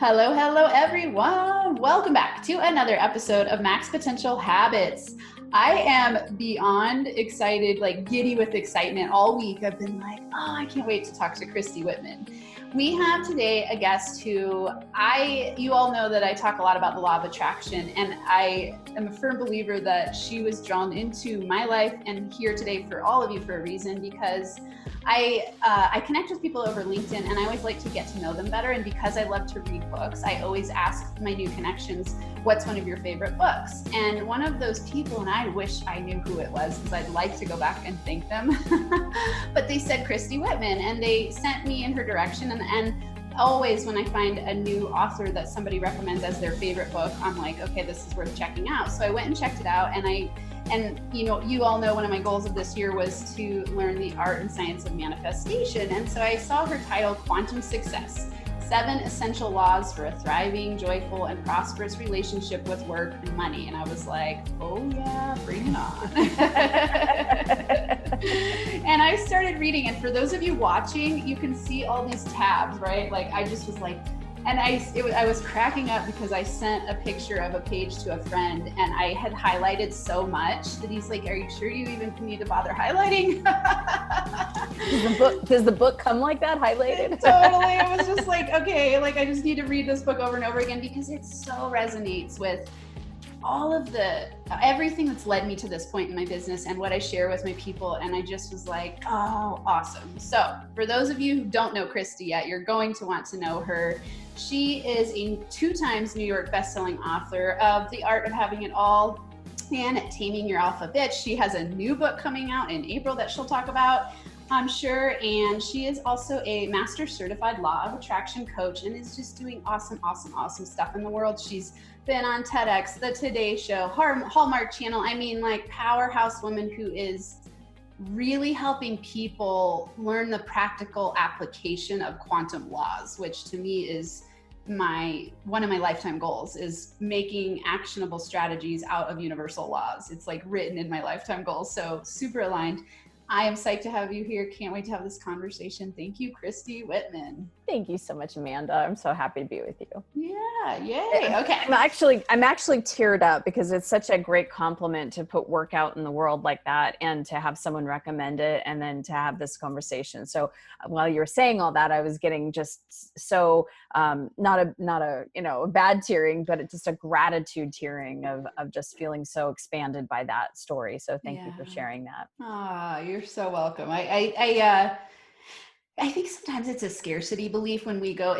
Hello, hello, everyone. Welcome back to another episode of Max Potential Habits. I am beyond excited, like giddy with excitement all week. I've been like, oh, I can't wait to talk to Christy Whitman. We have today a guest who you all know that I talk a lot about the law of attraction, and I am a firm believer that she was drawn into my life and here today for all of you for a reason, because I connect with people over LinkedIn and I always like to get to know them better. And because I love to read books, I always ask my new connections, what's one of your favorite books? And one of those people, and I wish I knew who it was because I'd like to go back and thank them, but they said Christy Whitman, and they sent me in her direction. And always when I find a new author that somebody recommends as their favorite book, I'm like, okay, this is worth checking out. So I went and checked it out, and you know, you all know one of my goals of this year was to learn the art and science of manifestation. And so I saw her title, Quantum Success: 7 Essential Laws for a Thriving, Joyful, and Prosperous Relationship with Work and Money. And I was like, oh yeah, bring it on. And I started reading, and for those of you watching, you can see all these tabs, right? Like I just was like, and I was cracking up because I sent a picture of a page to a friend and I had highlighted so much that he's like, are you sure you even need to bother highlighting? Does the book come like that, highlighted? Totally. I was just like, okay, like I just need to read this book over and over again because it so resonates with all of everything that's led me to this point in my business and what I share with my people. And I just was like, oh, awesome. So for those of you who don't know Christy yet, you're going to want to know her. She is a 2 times New York bestselling author of The Art of Having It All and Taming Your Alpha Bitch. She has a new book coming out in April that she'll talk about, I'm sure. And she is also a master certified law of attraction coach and is just doing awesome stuff in the world. She's been on TEDx, the Today Show, Hallmark Channel. I mean, like powerhouse woman who is really helping people learn the practical application of quantum laws, which to me is one of my lifetime goals, is making actionable strategies out of universal laws. It's like written in my lifetime goals. So super aligned. I am psyched to have you here. Can't wait to have this conversation. Thank you, Christy Whitman. Thank you so much, Amanda. I'm so happy to be with you. Yeah, yay. Okay. I'm actually teared up because it's such a great compliment to put work out in the world like that and to have someone recommend it and then to have this conversation. So while you were saying all that, I was getting just so not a bad tearing, but it's just a gratitude tearing of just feeling so expanded by that story. So thank you for sharing that. Ah, you're so welcome. I think sometimes it's a scarcity belief when we go,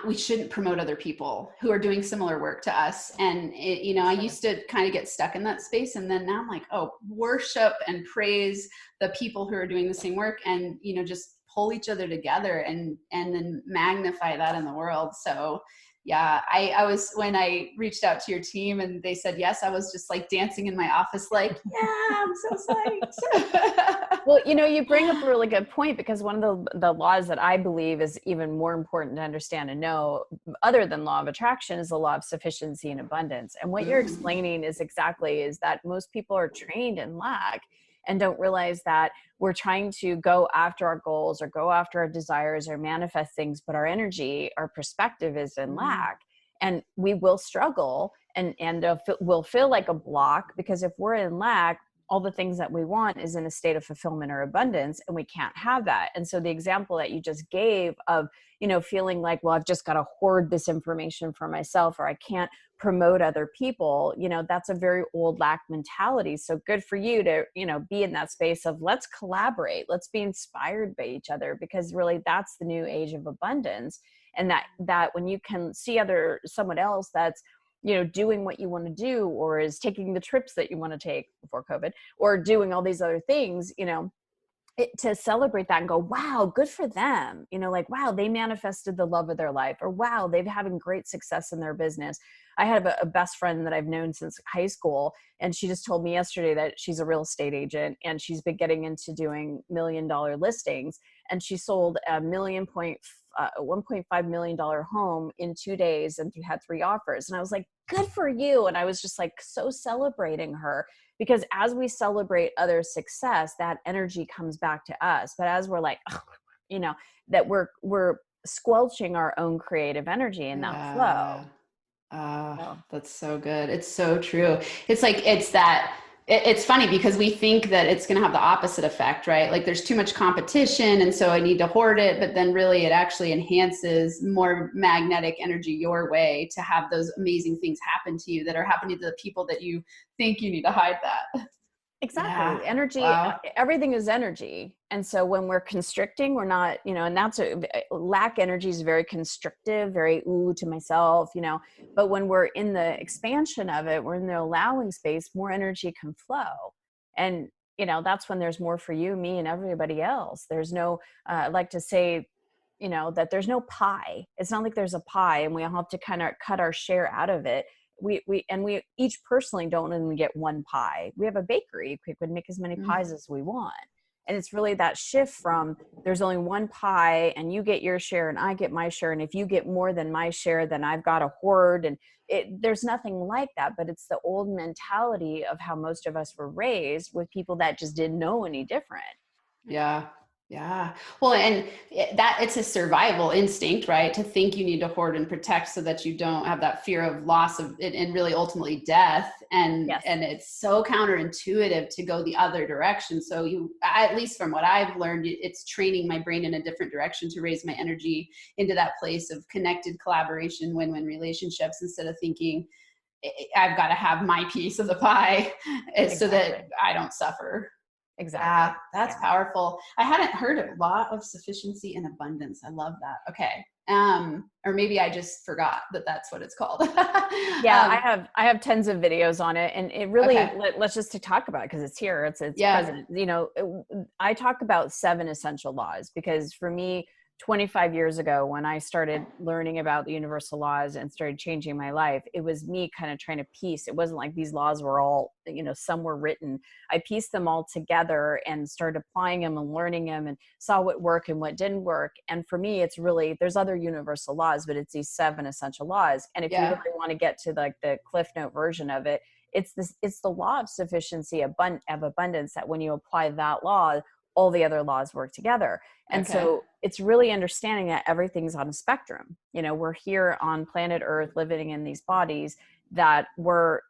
we shouldn't promote other people who are doing similar work to us. And I used to kind of get stuck in that space. And then now I'm like, oh, worship and praise the people who are doing the same work and, just pull each other together and then magnify that in the world. So yeah, I was, when I reached out to your team and they said yes, I was just like dancing in my office like, yeah, I'm so psyched. Well, you bring up a really good point, because one of the laws that I believe is even more important to understand and know, other than law of attraction, is the law of sufficiency and abundance. And what you're explaining is that most people are trained in lack and don't realize that we're trying to go after our goals or go after our desires or manifest things, but our energy, our perspective is in lack, and we will struggle and will feel like a block, because if we're in lack, all the things that we want is in a state of fulfillment or abundance, and we can't have that. And so the example that you just gave of, feeling like, well, I've just got to hoard this information for myself, or I can't promote other people, that's a very old lack mentality. So good for you to, be in that space of let's collaborate, let's be inspired by each other, because really that's the new age of abundance. And that when you can see someone else that's, doing what you want to do, or is taking the trips that you want to take before COVID, or doing all these other things, to celebrate that and go, wow, good for them. Like, wow, they manifested the love of their life, or wow, they're having great success in their business. I have a best friend that I've known since high school, and she just told me yesterday that she's a real estate agent and she's been getting into doing $1 million listings, and she sold $1.5 million home in 2 days and had 3 offers. And I was like, good for you. And I was just like so celebrating her, because as we celebrate other success, that energy comes back to us. But as we're like, that we're squelching our own creative energy in that Yeah. flow. So, That's so good. It's so true. It's like, it's funny because we think that it's going to have the opposite effect, right? Like there's too much competition. And so I need to hoard it, but then really it actually enhances more magnetic energy your way to have those amazing things happen to you that are happening to the people that you think you need to hide that. Yeah. exactly. Energy, Wow. everything is energy. And so when we're constricting, we're not, and that's lack energy is very constrictive, very ooh to myself, but when we're in the expansion of it, we're in the allowing space, more energy can flow. And, that's when there's more for you, me, and everybody else. There's no, I like to say, that there's no pie. It's not like there's a pie and we all have to kind of cut our share out of it. We each personally don't even get one pie. We have a bakery. We could make as many pies as we want. And it's really that shift from there's only one pie and you get your share and I get my share. And if you get more than my share, then I've got a hoard. And there's nothing like that, but it's the old mentality of how most of us were raised with people that just didn't know any different. Yeah. Yeah. Well, and it's a survival instinct, right? To think you need to hoard and protect so that you don't have that fear of loss of it and really ultimately death. Yes. And it's so counterintuitive to go the other direction. So at least from what I've learned, it's training my brain in a different direction to raise my energy into that place of connected collaboration, win-win relationships, instead of thinking I've got to have my piece of the pie so Exactly. that I don't suffer. Exactly. Yeah, that's Yeah. powerful. I hadn't heard a lot of sufficiency and abundance. I love that. Okay. Or maybe I just forgot that that's what it's called. Yeah, I have tons of videos on it, and it really Okay. let's just to talk about it because it's here, it's Yeah. present. I talk about 7 essential laws because for me, 25 years ago when I started learning about the universal laws and started changing my life, it was me kind of trying to piece. It wasn't like these laws were all, some were written. I pieced them all together and started applying them and learning them and saw what worked and what didn't work. And for me, it's really, there's other universal laws, but it's these 7 essential laws. And if you Yeah. really want to get to like the Cliff Note version of it, it's the law of sufficiency of abundance, that when you apply that law, all the other laws work together. And Okay. so it's really understanding that everything's on a spectrum. We're here on planet Earth living in these bodies that we're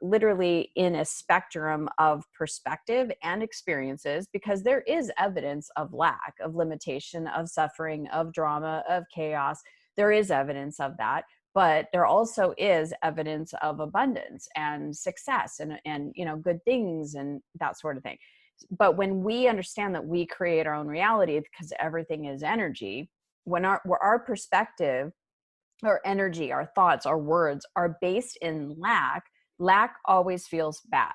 literally in a spectrum of perspective and experiences, because there is evidence of lack, of limitation, of suffering, of drama, of chaos. There is evidence of that, but there also is evidence of abundance and success and good things and that sort of thing. But when we understand that we create our own reality because everything is energy, when our perspective, our energy, our thoughts, our words are based in lack always feels bad.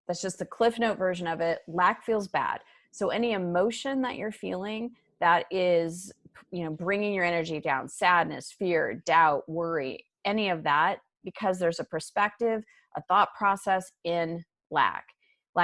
That's just the Cliff Note version of it. Lack feels bad. So any emotion that you're feeling that is, bringing your energy down, sadness, fear, doubt, worry, any of that, because there's a perspective, a thought process in lack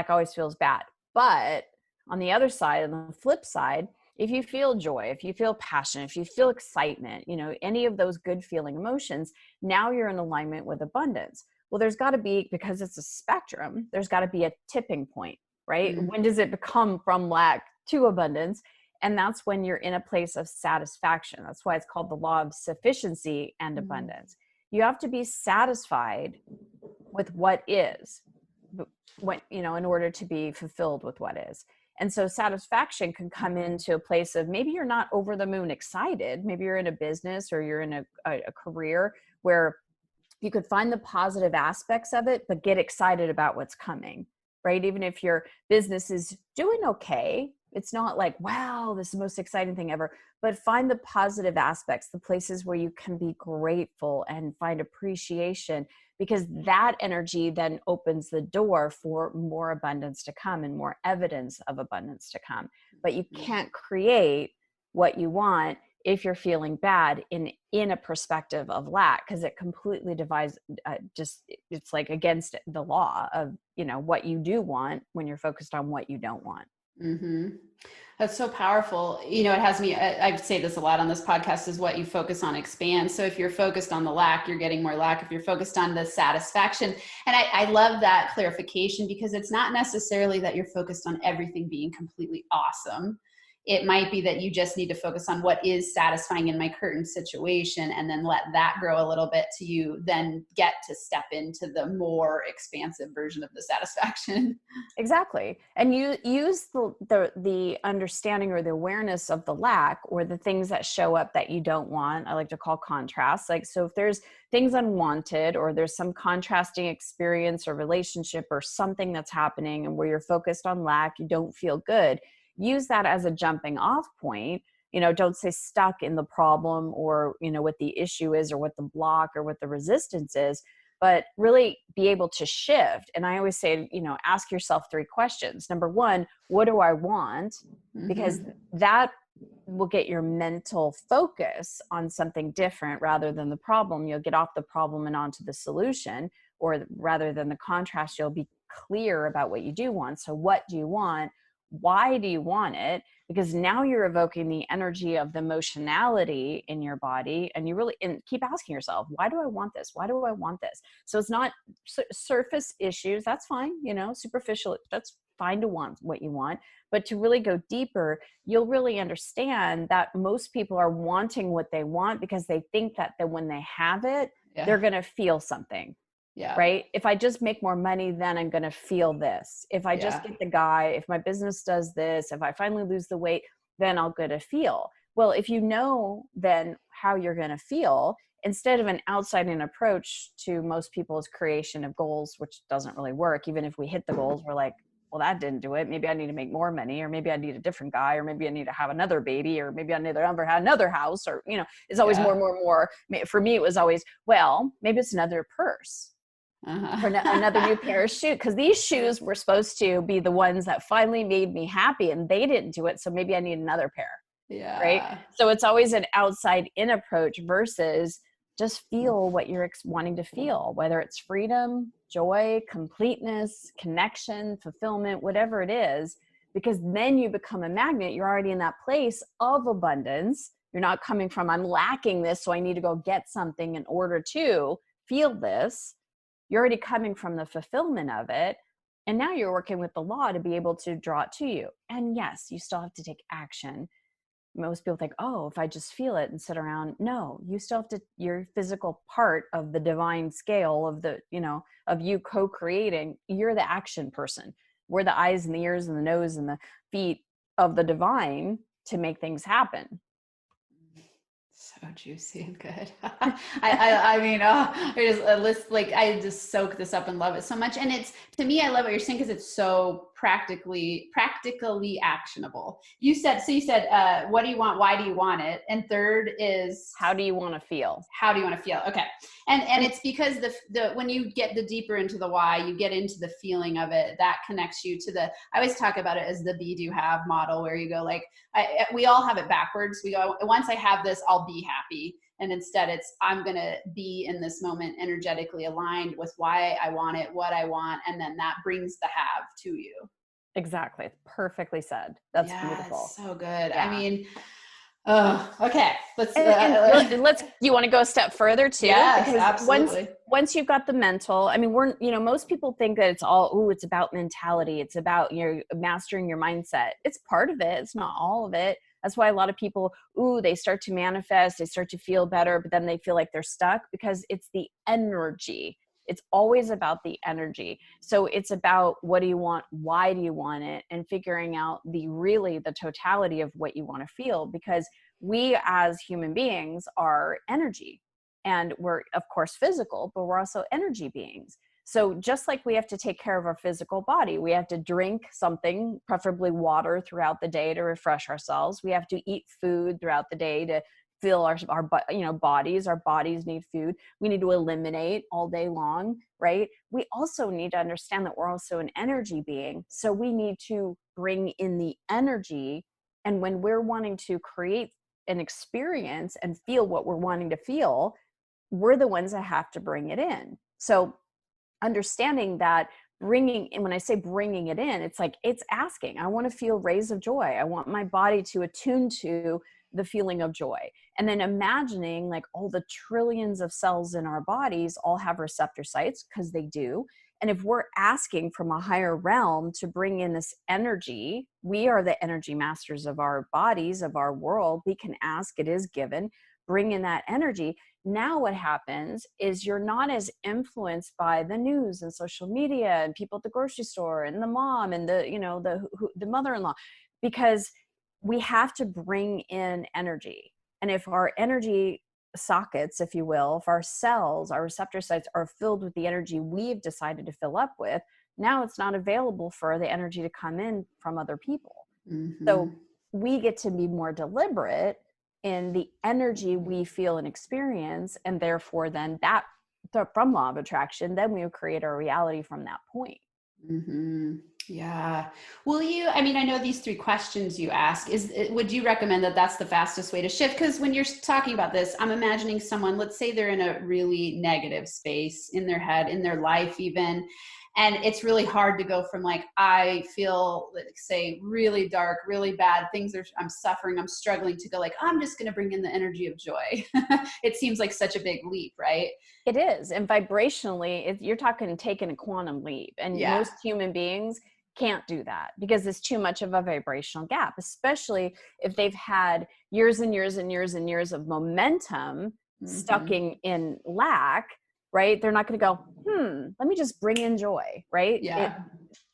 always feels bad. But on the other side, on the flip side, if you feel joy, if you feel passion, if you feel excitement, any of those good feeling emotions, now you're in alignment with abundance. Well, there's got to be, because it's a spectrum, there's got to be a tipping point, right? Mm. When does it become from lack to abundance? And that's when you're in a place of satisfaction. That's why it's called the law of sufficiency and abundance. You have to be satisfied with what is, in order to be fulfilled with what is. And so satisfaction can come into a place of, maybe you're not over the moon excited. Maybe you're in a business or you're in a career where you could find the positive aspects of it, but get excited about what's coming, right? Even if your business is doing okay, it's not like, wow, this is the most exciting thing ever, but find the positive aspects, the places where you can be grateful and find appreciation, because that energy then opens the door for more abundance to come and more evidence of abundance to come. But you can't create what you want if you're feeling bad in a perspective of lack, because it completely divides, it's like against the law of, what you do want when you're focused on what you don't want. Mm-hmm. That's so powerful. It has me, I say this a lot on this podcast, is what you focus on expands. So if you're focused on the lack, you're getting more lack. If you're focused on the satisfaction. And I love that clarification, because it's not necessarily that you're focused on everything being completely awesome. it might be that you just need to focus on what is satisfying in my current situation, and then let that grow a little bit to you then get to step into the more expansive version of the satisfaction. Exactly. And you use the understanding or the awareness of the lack or the things that show up that you don't want. I like to call contrasts. Like, so if there's things unwanted, or there's some contrasting experience or relationship or something that's happening and where you're focused on lack, you don't feel good, use that as a jumping off point. Don't stay stuck in the problem or, what the issue is or what the block or what the resistance is, but really be able to shift. And I always say, ask yourself 3 questions. Number 1, what do I want? Because that will get your mental focus on something different rather than the problem. You'll get off the problem and onto the solution, or rather than the contrast, you'll be clear about what you do want. So what do you want? Why do you want it? Because now you're evoking the energy of the emotionality in your body, and you really keep asking yourself, why do I want this? Why do I want this? So it's not surface issues. That's fine. Superficial. That's fine to want what you want, but to really go deeper, you'll really understand that most people are wanting what they want because they think that when they have it, they're going to feel something. Yeah. Right. If I just make more money, then I'm going to feel this. If I just get the guy, if my business does this, if I finally lose the weight, then I'll get to feel. Well, if you know then how you're going to feel, instead of an outside-in approach to most people's creation of goals, which doesn't really work. Even if we hit the goals, we're like, well, that didn't do it. Maybe I need to make more money, or maybe I need a different guy, or maybe I need to have another baby, or maybe I need to have another house, or, it's always more. For me, it was always, well, maybe it's another purse. For another new pair of shoes, because these shoes were supposed to be the ones that finally made me happy, and they didn't do it, so maybe I need another pair. Right. So it's always an outside in approach versus just feel what you're wanting to feel, whether it's freedom, joy, completeness, connection, fulfillment, whatever it is, because then you become a magnet. You're already in that place of abundance. You're not coming from, I'm lacking this, so I need to go get something in order to feel this. You're already coming from the fulfillment of it. And now you're working with the law to be able to draw it to you. And yes, you still have to take action. Most people think, oh, if I just feel it and sit around. No, you still have to, your physical part of the divine scale of the, of you co-creating, you're the action person. We're the eyes and the ears and the nose and the feet of the divine to make things happen. So juicy and good. I just soak this up and love it so much. And it's, to me, I love what you're saying because it's so practically actionable. You said, what do you want? Why do you want it? And third is, how do you want to feel? How do you want to feel? Okay. And it's because when you get the deeper into the why, you get into the feeling of it, that connects you to I always talk about it as the be, do, have model, where you go like, we all have it backwards. We go, once I have this, I'll be happy. And instead it's, I'm going to be in this moment energetically aligned with why I want it, what I want. And then that brings the have to you. Exactly. Perfectly said. That's beautiful. It's so good. Yeah. I mean, okay. Let's, you want to go a step further too? Yes, because absolutely. Once you've got the mental, I mean, most people think that it's all, it's about mentality. It's about, mastering your mindset. It's part of it. It's not all of it. That's why a lot of people, they start to manifest, they start to feel better, but then they feel like they're stuck because it's the energy. It's always about the energy. So it's about, what do you want? Why do you want it? And figuring out the totality of what you want to feel, because we as human beings are energy, and we're of course physical, but we're also energy beings. So just like we have to take care of our physical body, we have to drink something, preferably water, throughout the day to refresh ourselves. We have to eat food throughout the day to fill our bodies. Our bodies need food. We need to eliminate all day long, right? We also need to understand that we're also an energy being. So we need to bring in the energy. And when we're wanting to create an experience and feel what we're wanting to feel, we're the ones that have to bring it in. So understanding that, when I say bringing it in, it's like, it's asking, I want to feel rays of joy. I want my body to attune to the feeling of joy. And then imagining like all the trillions of cells in our bodies all have receptor sites, because they do. And if we're asking from a higher realm to bring in this energy, we are the energy masters of our bodies, of our world. We can ask, it is given, bring in that energy. Now what happens is you're not as influenced by the news and social media and people at the grocery store and the mom and the mother-in-law, because we have to bring in energy. And if our energy sockets, if you will, if our cells, our receptor sites are filled with the energy we've decided to fill up with, now it's not available for the energy to come in from other people. So we get to be more deliberate in the energy we feel and experience, and therefore then that from law of attraction, then we would create our reality from that point. Yeah. I mean, I know these 3 questions you ask, would you recommend that that's the fastest way to shift? Because when you're talking about this, I'm imagining someone, let's say they're in a really negative space in their head, in their life even, and it's really hard to go from like, I feel, like, say, really dark, really bad things I'm suffering, I'm struggling, to go like, I'm just going to bring in the energy of joy. It seems like such a big leap, right? It is. And vibrationally, you're talking taking a quantum leap. And most human beings can't do that because it's too much of a vibrational gap, especially if they've had years and years and years and years of momentum stuck in lack, right? They're not going to go, let me just bring in joy, right? Yeah.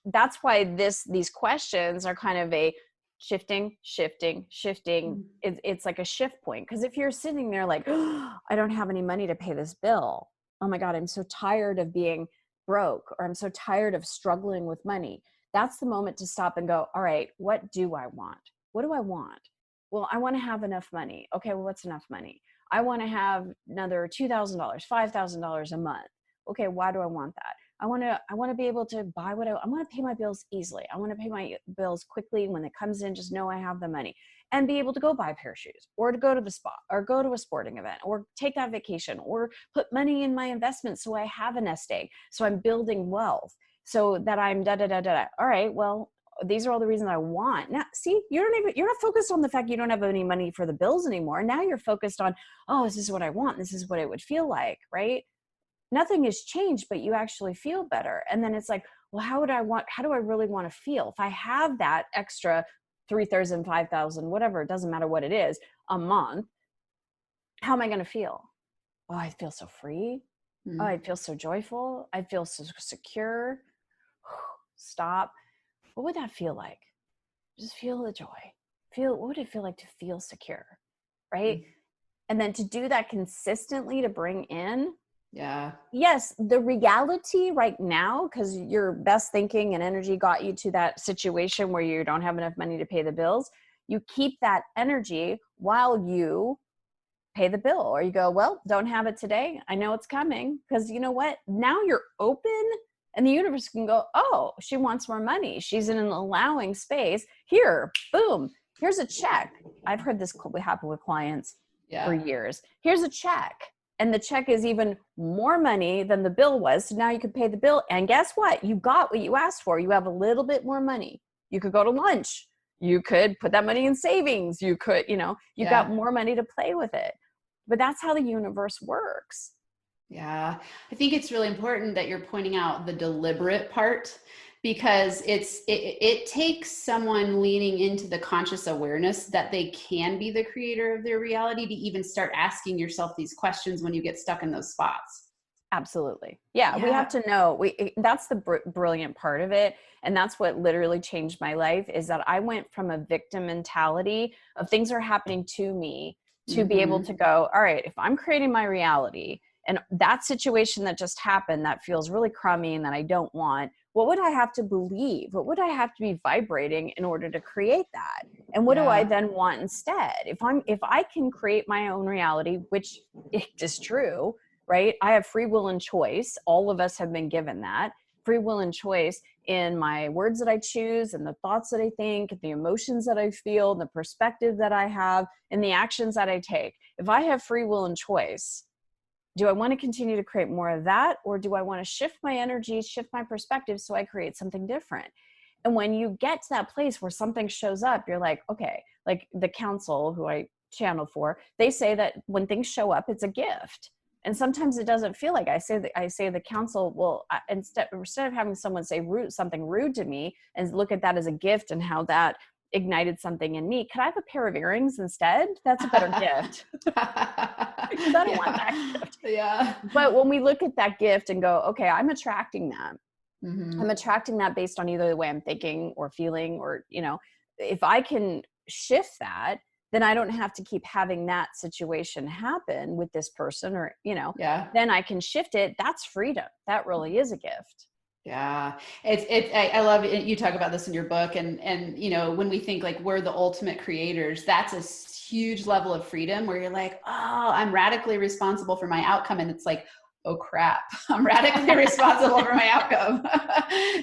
That's why these questions are kind of a shifting. It's like a shift point. Because if you're sitting there like, oh, I don't have any money to pay this bill. Oh my God, I'm so tired of being broke, or I'm so tired of struggling with money. That's the moment to stop and go, all right, what do I want? What do I want? Well, I want to have enough money. Okay, well, what's enough money? I want to have another $2,000, $5,000 a month. Okay, why do I want that? I want to be able to buy I want to pay my bills easily. I want to pay my bills quickly. When it comes in, just know I have the money and be able to go buy a pair of shoes, or to go to the spa, or go to a sporting event, or take that vacation, or put money in my investments so I have a nest egg. So I'm building wealth so that I'm da. All right, well, these are all the reasons I want. Now, see, you're not focused on the fact you don't have any money for the bills anymore. Now you're focused on, oh, this is what I want. This is what it would feel like, right? Nothing has changed, but you actually feel better. And then it's like, well, how do I really want to feel? If I have that extra 3,000, 5,000, whatever, it doesn't matter what it is, a month, how am I going to feel? Oh, I feel so free. Oh, I feel so joyful. I feel so secure. Stop. What would that feel like? Just feel the joy. What would it feel like to feel secure? Right? And then to do that consistently, to bring in, yes, the reality right now, because your best thinking and energy got you to that situation where you don't have enough money to pay the bills. You keep that energy while you pay the bill, or you go, well, don't have it today. I know it's coming, because you know what? Now you're open, and the universe can go, oh, she wants more money. She's in an allowing space. Here, boom, here's a check. I've heard this happen with clients for years. Here's a check. And the check is even more money than the bill was. So now you can pay the bill. And guess what? You got what you asked for. You have a little bit more money. You could go to lunch. You could put that money in savings. You could, you got more money to play with it. But that's how the universe works. Yeah. I think it's really important that you're pointing out the deliberate part, because it takes someone leaning into the conscious awareness that they can be the creator of their reality to even start asking yourself these questions when you get stuck in those spots. Absolutely. Yeah. We have to know, that's the brilliant part of it. And that's what literally changed my life, is that I went from a victim mentality of things are happening to me to be able to go, all right, if I'm creating my reality and that situation that just happened that feels really crummy and that I don't want, what would I have to believe? What would I have to be vibrating in order to create that? And what do I then want instead? If I can create my own reality, which is true, right? I have free will and choice. All of us have been given that free will and choice in my words that I choose, and the thoughts that I think, the emotions that I feel, the perspective that I have, and the actions that I take. If I have free will and choice, do I want to continue to create more of that? Or do I want to shift my energy, shift my perspective so I create something different? And when you get to that place where something shows up, you're like, okay, like the council who I channel for, they say that when things show up, it's a gift. And sometimes it doesn't feel like I say the counsel, well, instead of having someone say something rude to me and look at that as a gift and how that ignited something in me, could I have a pair of earrings instead? That's a better gift. Because I don't want that gift. Yeah. But when we look at that gift and go, okay, I'm attracting that. Mm-hmm. I'm attracting that based on either the way I'm thinking or feeling, or, if I can shift that, then I don't have to keep having that situation happen with this person, or, Yeah. then I can shift it. That's freedom. That really is a gift. Yeah, I love it. You talk about this in your book, and when we think like we're the ultimate creators, that's a huge level of freedom where you're like, oh, I'm radically responsible for my outcome, and it's like, oh crap, I'm radically responsible for my outcome.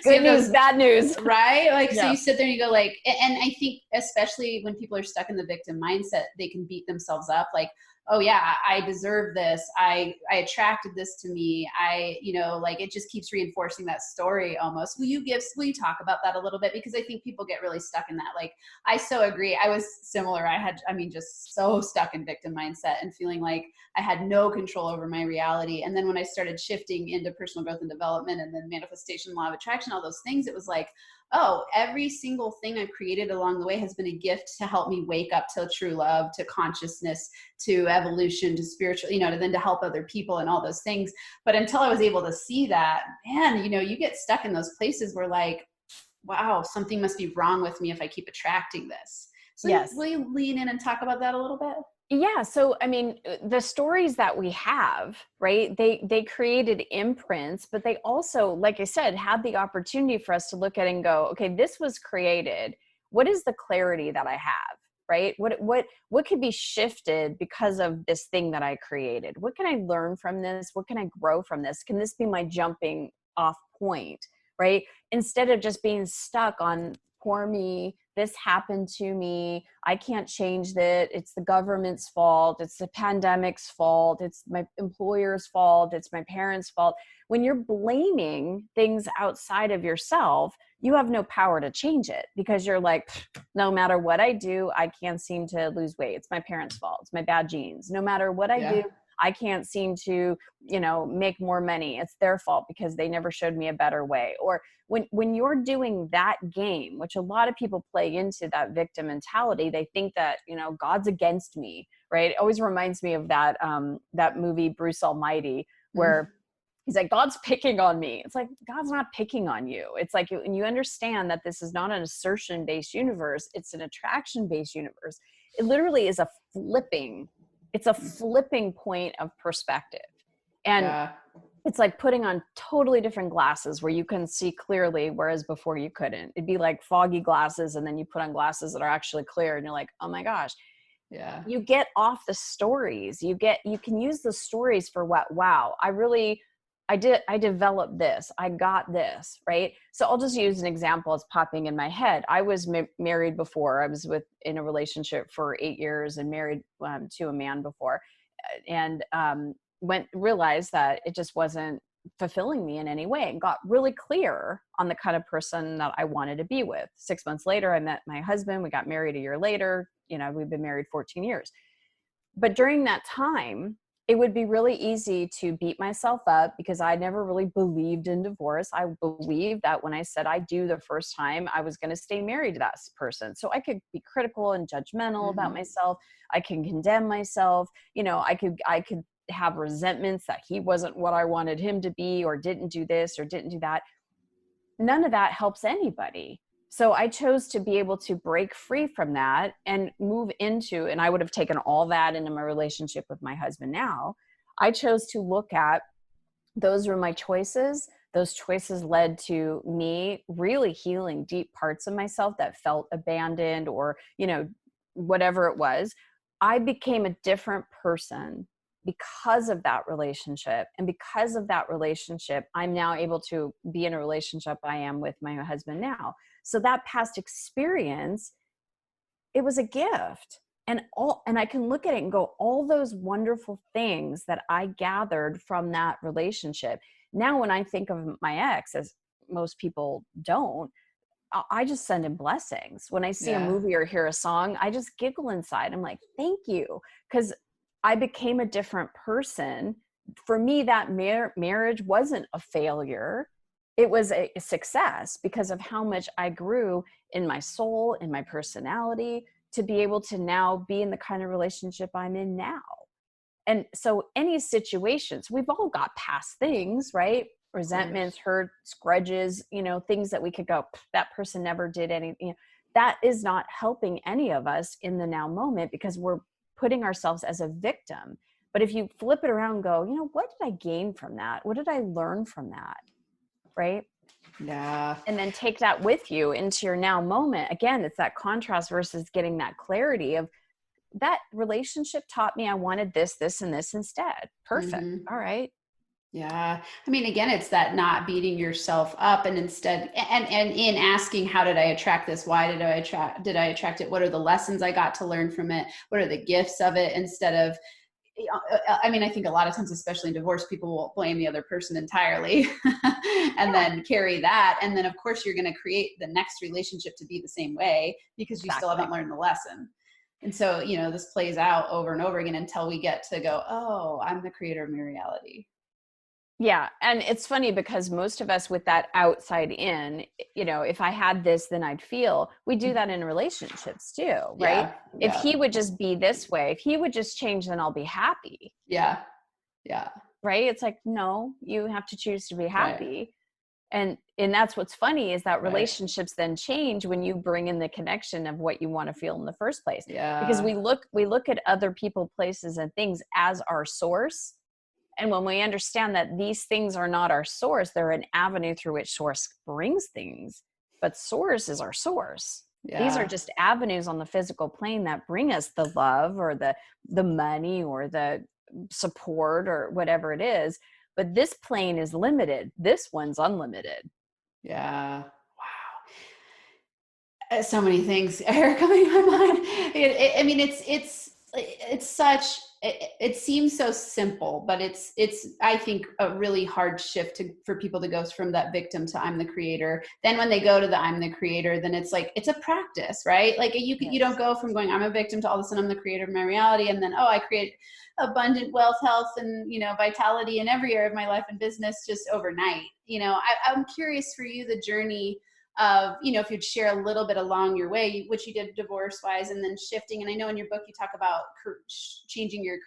So Good news, bad news, right? Like, yeah. So you sit there and you go like, and I think especially when people are stuck in the victim mindset, they can beat themselves up like, oh yeah, I deserve this. I attracted this to me. Like it just keeps reinforcing that story almost. Will you talk about that a little bit? Because I think people get really stuck in that. Like, I so agree. I was similar. Just so stuck in victim mindset and feeling like I had no control over my reality. And then when I started shifting into personal growth and development and then manifestation, law of attraction, all those things, it was like, oh, every single thing I've created along the way has been a gift to help me wake up to true love, to consciousness, to evolution, to spiritual, then to help other people and all those things. But until I was able to see that, man, you get stuck in those places where like, wow, something must be wrong with me if I keep attracting this. So yes. Will you lean in and talk about that a little bit? Yeah. So, the stories that we have, right, they created imprints, but they also, like I said, had the opportunity for us to look at it and go, okay, this was created. What is the clarity that I have, right? What could be shifted because of this thing that I created? What can I learn from this? What can I grow from this? Can this be my jumping off point, right? Instead of just being stuck on poor me, this happened to me, I can't change that, it's the government's fault, it's the pandemic's fault, it's my employer's fault, it's my parents' fault. When you're blaming things outside of yourself, you have no power to change it, because you're like, no matter what I do, I can't seem to lose weight. It's my parents' fault. It's my bad genes. No matter what I do, I can't seem to, make more money. It's their fault because they never showed me a better way. Or when you're doing that game, which a lot of people play into that victim mentality, they think that, God's against me, right? It always reminds me of that movie, Bruce Almighty, where he's like, God's picking on me. It's like, God's not picking on you. It's like, and you understand that this is not an assertion-based universe. It's an attraction-based universe. It literally is it's a flipping point of perspective. And it's like putting on totally different glasses where you can see clearly, whereas before you couldn't. It'd be like foggy glasses, and then you put on glasses that are actually clear, and you're like, oh my gosh. Yeah. You get off the stories. You can use the stories for what, wow, I developed this, I got this, right? So I'll just use an example. It's popping in my head. I was married before. I was in a relationship for 8 years and married to a man before, and realized that it just wasn't fulfilling me in any way, and got really clear on the kind of person that I wanted to be with. 6 months later, I met my husband. We got married a year later. We've been married 14 years. But during that time, it would be really easy to beat myself up because I never really believed in divorce. I believed that when I said I do the first time, I was going to stay married to that person. So I could be critical and judgmental about myself. I can condemn myself. I could have resentments that he wasn't what I wanted him to be, or didn't do this or didn't do that. None of that helps anybody. So I chose to be able to break free from that and move into, and I would have taken all that into my relationship with my husband now. I chose to look at, those were my choices. Those choices led to me really healing deep parts of myself that felt abandoned, or, whatever it was. I became a different person because of that relationship. And because of that relationship, I'm now able to be in a relationship I am with my husband now. So that past experience, it was a gift. And I can look at it and go, all those wonderful things that I gathered from that relationship. Now, when I think of my ex, as most people don't, I just send him blessings. When I see a movie or hear a song, I just giggle inside. I'm like, thank you. Because I became a different person for me, that marriage wasn't a failure. It was a success because of how much I grew in my soul, in my personality, to be able to now be in the kind of relationship I'm in now. And so any situations, we've all got past things, right? Resentments, hurts, grudges, things that we could go, that person never did anything. That is not helping any of us in the now moment, because we're putting ourselves as a victim. But if you flip it around and go, what did I gain from that? What did I learn from that? Right? Yeah. And then take that with you into your now moment. Again, it's that contrast versus getting that clarity of, that relationship taught me I wanted this, this, and this instead. Perfect. Mm-hmm. All right. Yeah. I mean, again, it's that not beating yourself up, and instead, and in asking, how did I attract this? Why did I attract it? What are the lessons I got to learn from it? What are the gifts of it? Instead of, I mean, I think a lot of times, especially in divorce, people will blame the other person entirely and then carry that. And then of course you're going to create the next relationship to be the same way, because you still haven't learned the lesson. And so, this plays out over and over again until we get to go, oh, I'm the creator of my reality. Yeah. And it's funny because most of us with that outside in, if I had this, then I'd feel, we do that in relationships too, right? Yeah. If he would just be this way, if he would just change, then I'll be happy. Yeah. Yeah. Right. It's like, no, you have to choose to be happy. Right. And that's what's funny, is that Right. relationships then change when you bring in the connection of what you want to feel in the first place. Yeah. Because we look at other people, places, and things as our source. And when we understand that these things are not our source, they're an avenue through which source brings things. But source is our source. Yeah. These are just avenues on the physical plane that bring us the love or the money or the support or whatever it is. But this plane is limited. This one's unlimited. Yeah. Wow. So many things are coming to my mind. I mean, it's such, it seems so simple, but it's, I think, a really hard shift for people to go from that victim to I'm the creator. Then when they go to the I'm the creator, then it's like, it's a practice, right? Like you don't go from going, I'm a victim, to all of a sudden I'm the creator of my reality. And then, oh, I create abundant wealth, health, and, vitality in every area of my life and business just overnight. I'm curious for you, the journey of, if you'd share a little bit along your way, which you did divorce wise, and then shifting. And I know in your book, you talk about changing your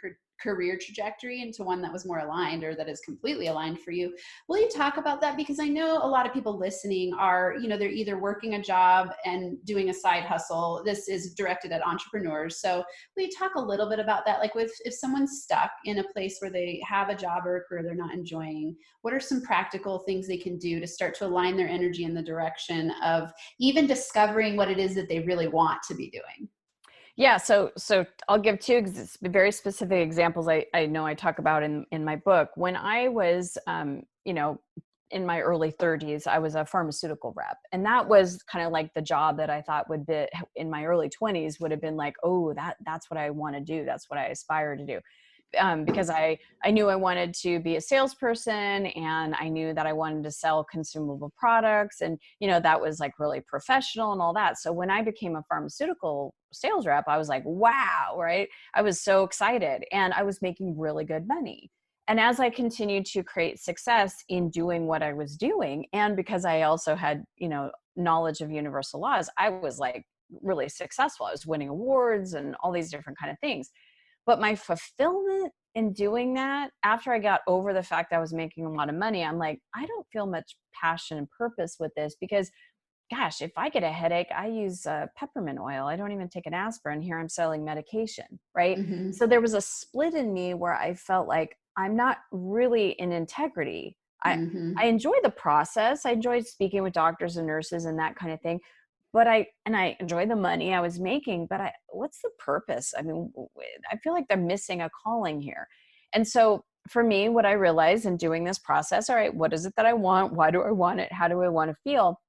career trajectory into one that was more aligned, or that is completely aligned for you. Will you talk about that? Because I know a lot of people listening are, they're either working a job and doing a side hustle. This is directed at entrepreneurs. So will you talk a little bit about that? Like if someone's stuck in a place where they have a job or a career they're not enjoying, what are some practical things they can do to start to align their energy in the direction of even discovering what it is that they really want to be doing? Yeah. So I'll give two very specific examples I know I talk about in my book. When I was, in my early 30s, I was a pharmaceutical rep. And that was kind of like the job that I thought would be in my early 20s would have been like, oh, that's what I want to do. That's what I aspire to do. Because I knew I wanted to be a salesperson, and I knew that I wanted to sell consumable products, and that was like really professional and all that. So when I became a pharmaceutical sales rep, I was like, wow, right? I was so excited, and I was making really good money. And as I continued to create success in doing what I was doing, and because I also had knowledge of universal laws, I was like really successful. I was winning awards and all these different kind of things. But my fulfillment in doing that, after I got over the fact that I was making a lot of money, I'm like, I don't feel much passion and purpose with this, because gosh, if I get a headache, I use peppermint oil. I don't even take an aspirin. Here I'm selling medication, right? Mm-hmm. So there was a split in me where I felt like I'm not really in integrity. I enjoy the process. I enjoyed speaking with doctors and nurses and that kind of thing. But I enjoy the money I was making, but what's the purpose? I mean, I feel like they're missing a calling here. And so for me, what I realized in doing this process, all right, what is it that I want? Why do I want it? How do I want to feel?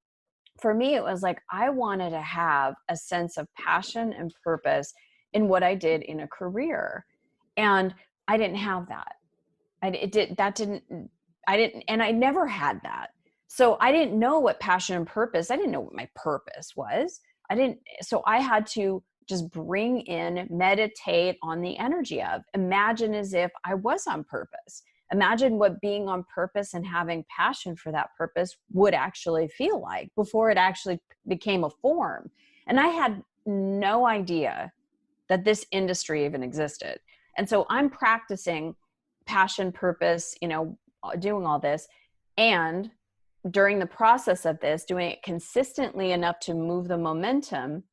For me, it was like, I wanted to have a sense of passion and purpose in what I did in a career. And I didn't have that. And I never had that. So I didn't know what passion and purpose, I didn't know what my purpose was. So I had to just bring in, meditate on the energy of, imagine as if I was on purpose. Imagine what being on purpose and having passion for that purpose would actually feel like before it actually became a form. And I had no idea that this industry even existed. And so I'm practicing passion, purpose, doing all this. And during the process of this, doing it consistently enough to move the momentum,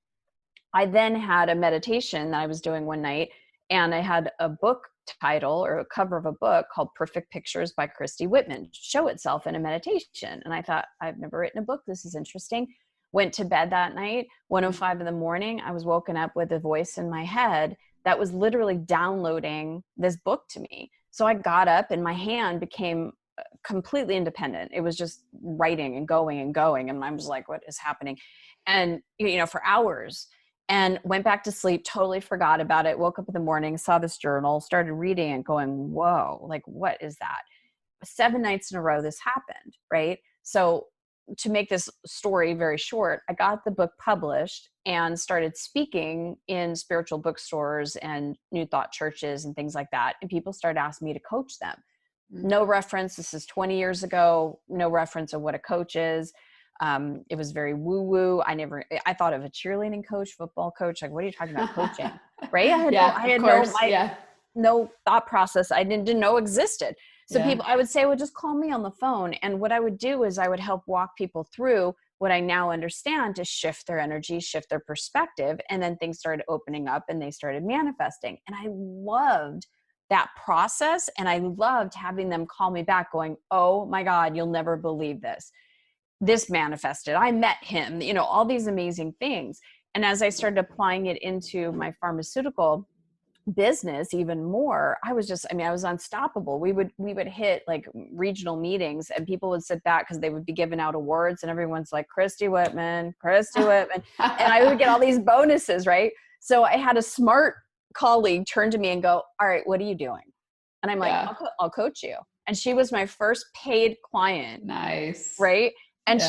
I then had a meditation that I was doing one night, and I had a book title or a cover of a book called Perfect Pictures by Christy Whitman show itself in a meditation. And I thought, I've never written a book. This is interesting. Went to bed that night, 1:05 in the morning. I was woken up with a voice in my head that was literally downloading this book to me. So I got up and my hand became completely independent. It was just writing and going and going. And I was like, what is happening? And, for hours, and went back to sleep, totally forgot about it. Woke up in the morning, saw this journal, started reading and going, whoa, like, what is that? 7 nights in a row, this happened, right? So to make this story very short, I got the book published and started speaking in spiritual bookstores and New Thought churches and things like that. And people started asking me to coach them. No reference. This is 20 years ago. No reference of what a coach is. It was very woo-woo. I thought of a cheerleading coach, football coach. Like, what are you talking about coaching? Right? I had no thought process. I didn't know existed. So people, I would say, well, just call me on the phone. And what I would do is I would help walk people through what I now understand to shift their energy, shift their perspective. And then things started opening up and they started manifesting. And I loved that process. And I loved having them call me back going, oh my God, you'll never believe this. This manifested. I met him, all these amazing things. And as I started applying it into my pharmaceutical business even more, I was unstoppable. We would hit like regional meetings and people would sit back because they would be giving out awards and everyone's like, Christy Whitman. And I would get all these bonuses, right? So I had a smart colleague turn to me and go, all right, what are you doing? And I'm like, I'll coach you. And she was my first paid client. Nice. Right. And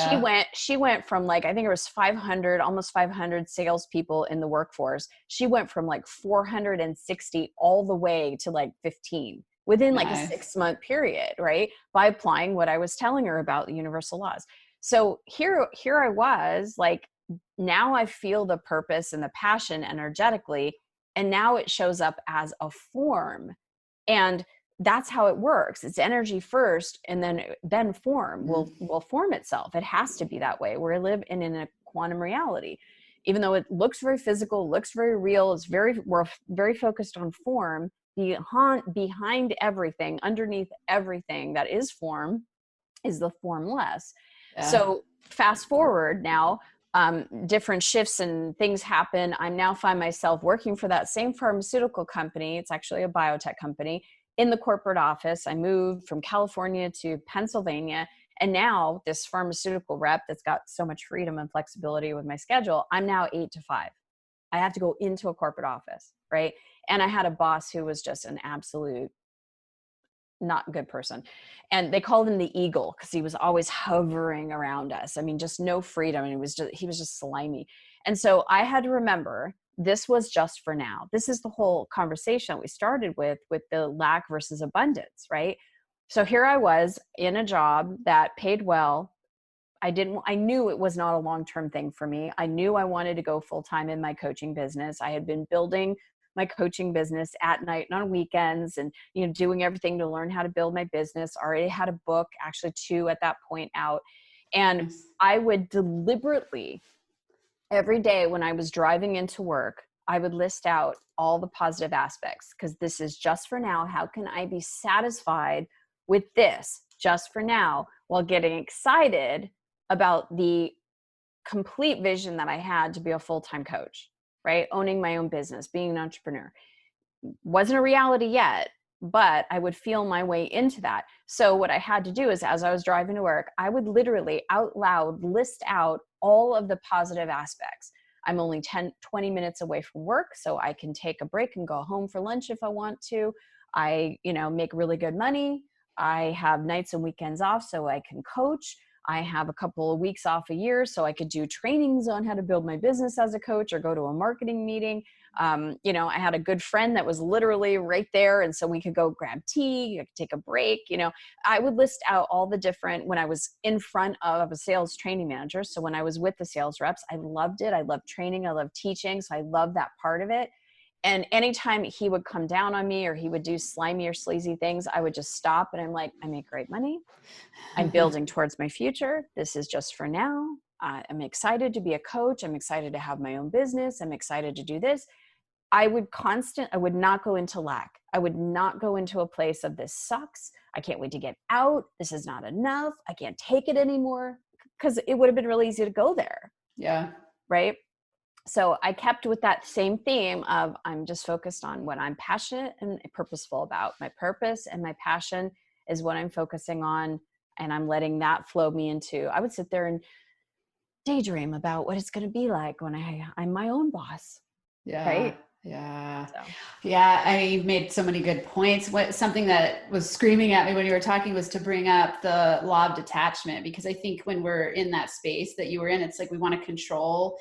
she went from like, I think it was 500, almost 500 salespeople in the workforce. She went from like 460 all the way to like 15 within like a 6-month period, right? By applying what I was telling her about the universal laws. So here I was like, now I feel the purpose and the passion energetically. And now it shows up as a form. And that's how it works. It's energy first, and then form will form itself. It has to be that way. We live in a quantum reality. Even though it looks very physical, looks very real, we're very focused on form. Behind everything, underneath everything that is form, is the formless. Yeah. So fast forward now, different shifts and things happen. I now find myself working for that same pharmaceutical company. It's actually a biotech company. In the corporate office. I moved from California to Pennsylvania. And now this pharmaceutical rep that's got so much freedom and flexibility with my schedule, I'm now 8 to 5. I have to go into a corporate office, right? And I had a boss who was just an absolute not good person. And they called him the eagle because he was always hovering around us. I mean, just no freedom. And he was just slimy. And so I had to remember, this was just for now. This is the whole conversation we started with the lack versus abundance, right? So here I was in a job that paid well. I knew it was not a long-term thing for me. I knew I wanted to go full-time in my coaching business. I had been building my coaching business at night and on weekends and, doing everything to learn how to build my business. I already had a book, actually 2 at that point out. And I would deliberately, every day when I was driving into work, I would list out all the positive aspects because this is just for now. How can I be satisfied with this just for now while getting excited about the complete vision that I had to be a full-time coach, right? Owning my own business, being an entrepreneur. Wasn't a reality yet, but I would feel my way into that. So what I had to do is, as I was driving to work, I would literally out loud list out all of the positive aspects. I'm only 20 minutes away from work, so I can take a break and go home for lunch if I want to. I, make really good money. I have nights and weekends off, so I can coach. I have a couple of weeks off a year so I could do trainings on how to build my business as a coach or go to a marketing meeting. You know, I had a good friend that was literally right there. And so we could go grab tea, I could take a break. You know, I would list out all the different, when I was in front of a sales training manager. So when I was with the sales reps, I loved it. I loved training. I loved teaching. So I loved that part of it. And anytime he would come down on me or he would do slimy or sleazy things, I would just stop and I'm like, I make great money. I'm building towards my future. This is just for now. I'm excited to be a coach. I'm excited to have my own business. I'm excited to do this. I would not go into lack. I would not go into a place of this sucks. I can't wait to get out. This is not enough. I can't take it anymore, because it would have been really easy to go there. Yeah. Right. So I kept with that same theme of I'm just focused on what I'm passionate and purposeful about. My purpose and my passion is what I'm focusing on. And I'm letting that flow me into, I would sit there and daydream about what it's going to be like when I'm my own boss. Yeah. Right. Yeah. So. Yeah. I made so many good points. Something that was screaming at me when you were talking was to bring up the law of detachment, because I think when we're in that space that you were in, it's like we want to control,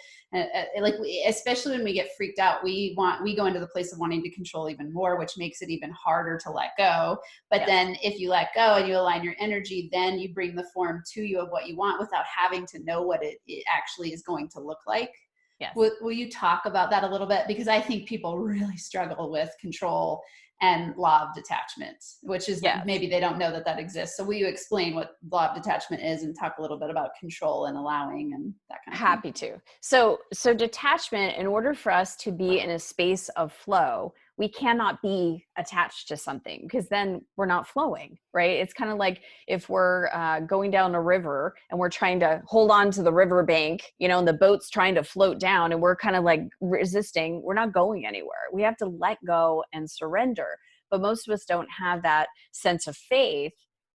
especially when we get freaked out, we go into the place of wanting to control even more, which makes it even harder to let go. But then if you let go and you align your energy, then you bring the form to you of what you want without having to know what it actually is going to look like. Yes. Will you talk about that a little bit? Because I think people really struggle with control and law of detachment, which is maybe they don't know that exists. So will you explain what law of detachment is and talk a little bit about control and allowing and that kind of thing? Happy to. So detachment, in order for us to be in a space of flow, we cannot be attached to something, because then we're not flowing, right? It's kind of like if we're going down a river and we're trying to hold on to the river bank, you know, and the boat's trying to float down and we're kind of like resisting, we're not going anywhere. We have to let go and surrender. But most of us don't have that sense of faith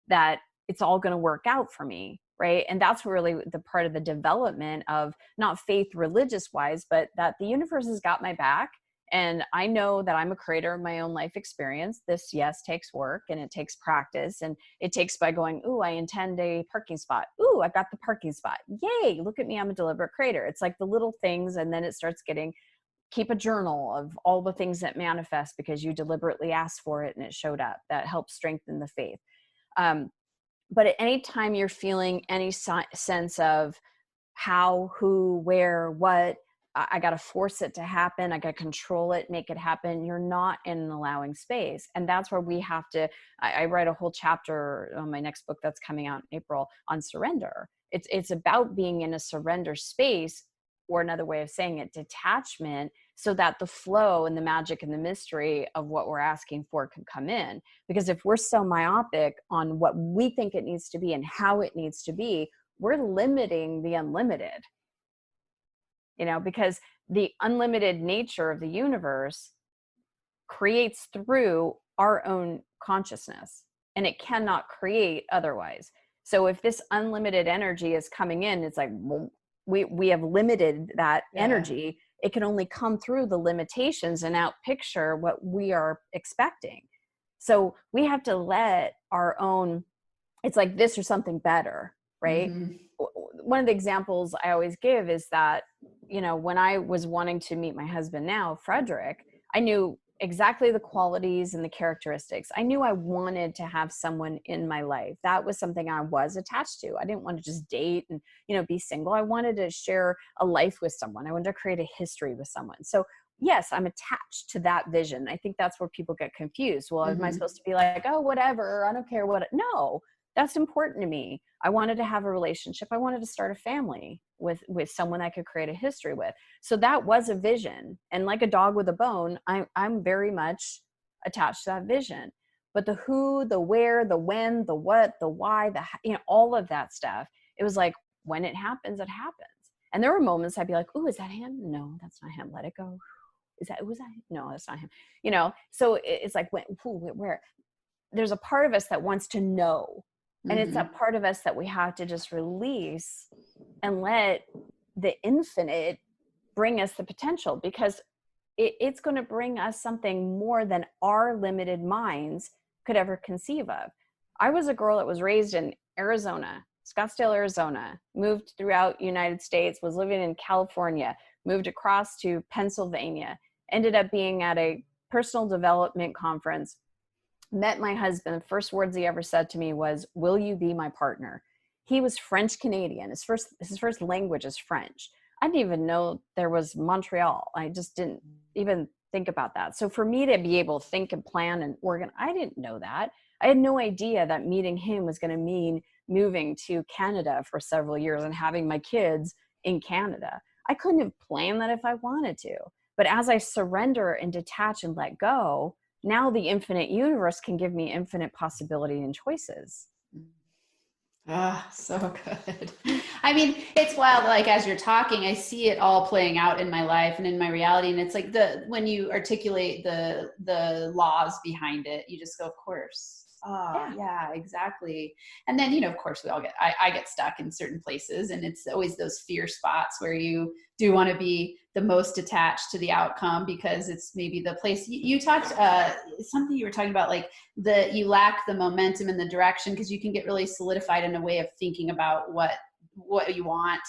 that it's all going to work out for me. Right. And that's really the part of the development of not faith religious wise, but that the universe has got my back. And I know that I'm a creator of my own life experience. This, yes, takes work and it takes practice. And it takes by going, ooh, I intend a parking spot. Ooh, I got the parking spot. Yay. Look at me. I'm a deliberate creator. It's like the little things. And then it starts keep a journal of all the things that manifest because you deliberately asked for it and it showed up. That helps strengthen the faith. But at any time you're feeling any sense of how, who, where, what, I got to force it to happen, I got to control it, make it happen, you're not in an allowing space. And that's where we have to, I write a whole chapter on my next book that's coming out in April on surrender. It's about being in a surrender space, or another way of saying it, detachment, so that the flow and the magic and the mystery of what we're asking for can come in. Because if we're so myopic on what we think it needs to be and how it needs to be, we're limiting the unlimited. You know, because the unlimited nature of the universe creates through our own consciousness, and it cannot create otherwise. So if this unlimited energy is coming in, it's like, well, we have limited that energy. It can only come through the limitations and out picture what we are expecting. So we have to let our own, it's like this or something better, right? Mm-hmm. One of the examples I always give is that, you know, when I was wanting to meet my husband now, Frederick, I knew exactly the qualities and the characteristics. I knew I wanted to have someone in my life. That was something I was attached to. I didn't want to just date and, you know, be single. I wanted to share a life with someone. I wanted to create a history with someone. So yes, I'm attached to that vision. I think that's where people get confused. Well, am I supposed to be like, oh, whatever, I don't care what? No, that's important to me. I wanted to have a relationship. I wanted to start a family with someone I could create a history with. So that was a vision. And like a dog with a bone, I'm very much attached to that vision. But the who, the where, the when, the what, the why, the, you know, all of that stuff, it was like, when it happens, it happens. And there were moments I'd be like, oh, is that him? No, that's not him. Let it go. Was that him? No, that's not him. You know, so it's like, when, who, where? There's a part of us that wants to know. And it's that part of us that we have to just release and let the infinite bring us the potential, because it's going to bring us something more than our limited minds could ever conceive of. I was a girl that was raised in Arizona, Scottsdale, Arizona, moved throughout United States, was living in California, moved across to Pennsylvania, ended up being at a personal development conference, met my husband. The first words he ever said to me was, "Will you be my partner?" He was French Canadian. His first language is French. I didn't even know there was Montreal. I just didn't even think about that. So for me to be able to think and plan and organize, I didn't know that. I had no idea that meeting him was going to mean moving to Canada for several years and having my kids in Canada. I couldn't have planned that if I wanted to. But as I surrender and detach and let go, now the infinite universe can give me infinite possibility and choices. Ah, so good. I mean, it's wild. Like, as you're talking, I see it all playing out in my life and in my reality. And it's like when you articulate the laws behind it, you just go, of course. Oh, yeah, exactly. And then, of course I get stuck in certain places, and it's always those fear spots where you do want to be the most attached to the outcome because it's maybe the place you talked, something you were talking about, like you lack the momentum and the direction because you can get really solidified in a way of thinking about what you want.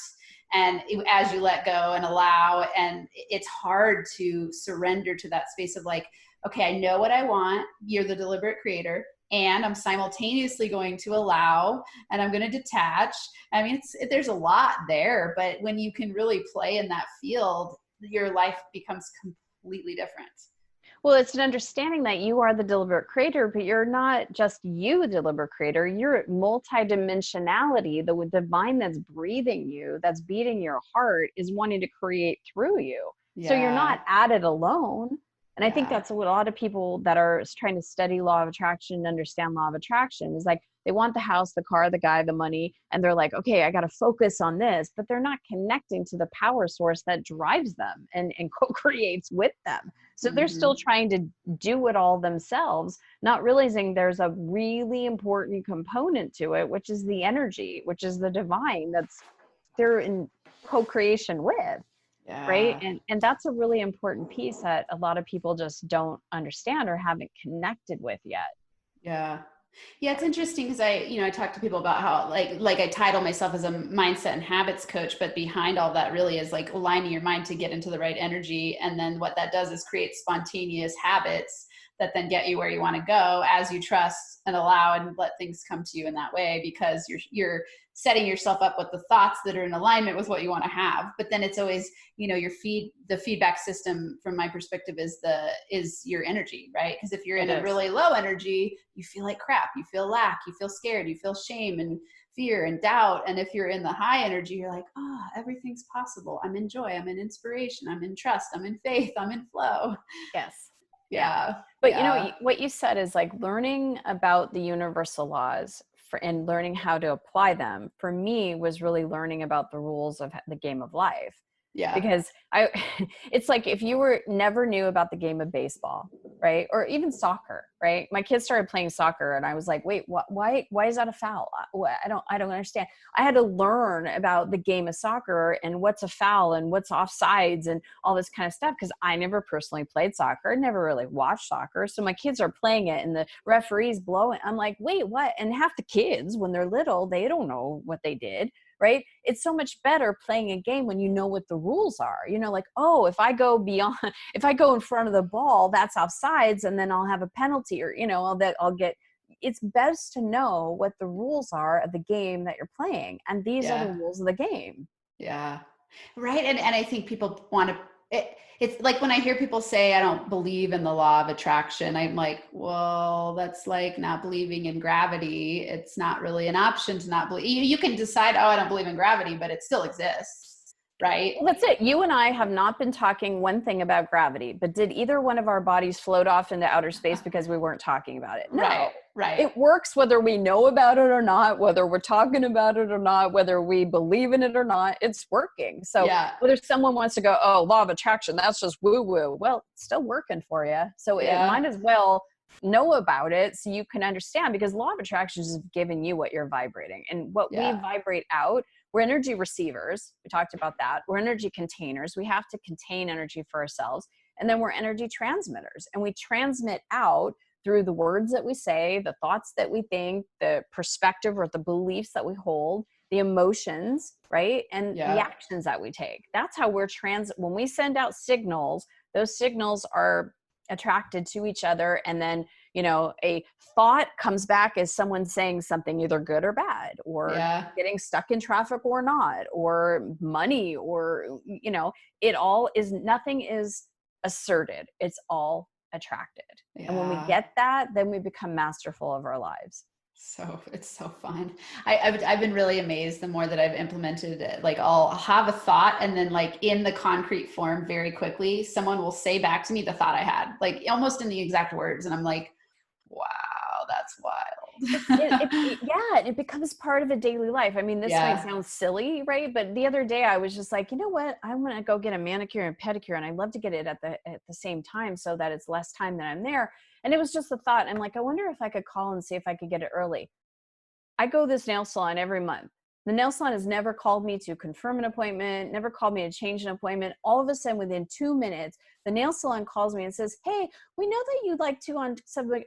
And as you let go and allow, and it's hard to surrender to that space of like, okay, I know what I want. You're the deliberate creator. And I'm simultaneously going to allow, and I'm going to detach. I mean, there's a lot there, but when you can really play in that field, your life becomes completely different. Well, it's an understanding that you are the deliberate creator, but you're not just you, the deliberate creator. You're multidimensionality. The divine that's breathing you, that's beating your heart, is wanting to create through you. Yeah. So you're not at it alone. And I think that's what a lot of people that are trying to study law of attraction, understand law of attraction, is like they want the house, the car, the guy, the money, and they're like, okay, I got to focus on this, but they're not connecting to the power source that drives them and co-creates with them. So they're still trying to do it all themselves, not realizing there's a really important component to it, which is the energy, which is the divine that's they're in co-creation with. Yeah. Right. And that's a really important piece that a lot of people just don't understand or haven't connected with yet. Yeah. Yeah. It's interesting because I talk to people about how like I title myself as a mindset and habits coach, but behind all that really is like aligning your mind to get into the right energy. And then what that does is create spontaneous habits that then get you where you want to go as you trust and allow and let things come to you in that way, because you're setting yourself up with the thoughts that are in alignment with what you want to have. But then it's always, the feedback system from my perspective is your energy, right? Because if you're in a really low energy, you feel like crap, you feel lack, you feel scared, you feel shame and fear and doubt. And if you're in the high energy, you're like, oh, everything's possible. I'm in joy, I'm in inspiration, I'm in trust, I'm in faith, I'm in flow. Yes. Yeah. But what you said is like learning about the universal laws and learning how to apply them for me was really learning about the rules of the game of life. Yeah. Because it's like if you never knew about the game of baseball, right? Or even soccer, right? My kids started playing soccer and I was like, wait, why is that a foul? I don't understand. I had to learn about the game of soccer and what's a foul and what's offsides and all this kind of stuff, because I never personally played soccer, never really watched soccer. So my kids are playing it and the referee's blowing. I'm like, wait, what? And half the kids, when they're little, they don't know what they did. Right? It's so much better playing a game when you know what the rules are. Like, oh, if I go in front of the ball, that's offsides, and then I'll have a penalty, or it's best to know what the rules are of the game that you're playing, and these are the rules of the game. Yeah, right. And I think people want to. It's like when I hear people say, I don't believe in the law of attraction, I'm like, well, that's like not believing in gravity. It's not really an option to not believe. You can decide, oh, I don't believe in gravity, but it still exists, right? Well, that's it. You and I have not been talking one thing about gravity, but did either one of our bodies float off into outer space because we weren't talking about it? No. Right. It works whether we know about it or not, whether we're talking about it or not, whether we believe in it or not, it's working. So whether someone wants to go, oh, law of attraction, that's just woo-woo. Well, it's still working for you. So it might as well know about it so you can understand, because law of attraction is giving you what you're vibrating, and what we vibrate out. We're energy receivers. We talked about that. We're energy containers. We have to contain energy for ourselves. And then we're energy transmitters, and we transmit out through the words that we say, the thoughts that we think, the perspective or the beliefs that we hold, the emotions, right? And the Yeah. actions that we take. That's how when we send out signals, those signals are attracted to each other. And then, a thought comes back as someone saying something either good or bad, or Yeah. getting stuck in traffic or not, or money, or, nothing is asserted. It's all attracted. And when we Yeah. get that, then we become masterful of our lives. So it's so fun. I've been really amazed the more that I've implemented it. Like I'll have a thought and then like in the concrete form very quickly, someone will say back to me the thought I had, like almost in the exact words. And I'm like, wow, that's wild. It becomes part of a daily life. I mean, this might Yeah. sound silly, right? But the other day I was just like, you know what? I'm going to go get a manicure and pedicure, and I'd love to get it at the same time so that it's less time that I'm there. And it was just a thought. I'm like, I wonder if I could call and see if I could get it early. I go to this nail salon every month. The nail salon has never called me to confirm an appointment, never called me to change an appointment. All of a sudden, within 2 minutes, the nail salon calls me and says, hey, we know that you'd like to, on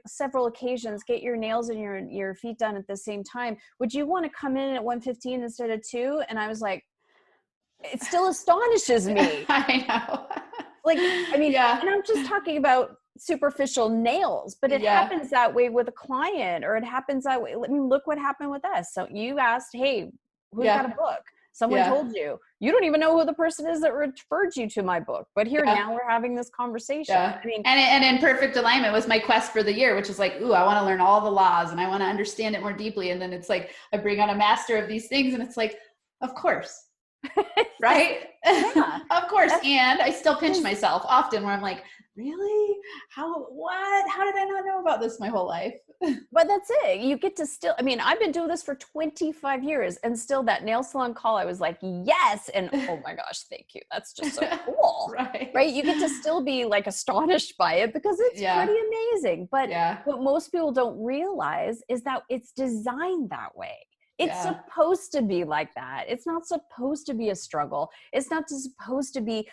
several occasions, get your nails and your feet done at the same time. Would you want to come in at 1:15 instead of 2? And I was like, it still astonishes me. I know. Like, I mean, Yeah. and I'm just talking about superficial nails, but it Yeah. happens that way with a client, or it happens that way. I mean, look what happened with us. So you asked, hey, who's got a Yeah. book? Someone Yeah. told you. You don't even know who the person is that referred you to my book. But here, Yeah. now we're having this conversation. Yeah. I mean, And in perfect alignment was my quest for the year, which is like, ooh, I want to learn all the laws and I want to understand it more deeply. And then it's like, I bring on a master of these things and it's like, of course. Right? yeah. Of course. And I still pinch Because myself often where I'm like, really? How did I not know about this my whole life? But that's it. You get to still, I mean, I've been doing this for 25 years, and still that nail salon call, I was like, yes. And oh my gosh, thank you. That's just so cool. Right. Right. You get to still be like astonished by it because it's Yeah. pretty amazing. But Yeah. what most people don't realize is that it's designed that way. It's Yeah. supposed to be like that. It's not supposed to be a struggle. It's not supposed to be,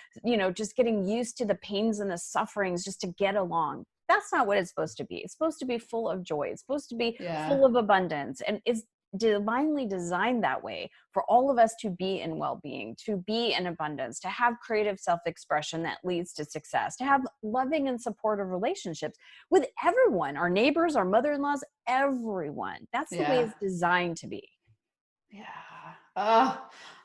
just getting used to the pains and the sufferings just to get along. That's not what it's supposed to be. It's supposed to be full of joy. It's supposed to be Yeah. full of abundance. And it's divinely designed that way for all of us to be in well-being, to be in abundance, to have creative self-expression that leads to success, to have loving and supportive relationships with everyone, our neighbors, our mother-in-laws, everyone. That's the way Yeah. it's designed to be. Yeah.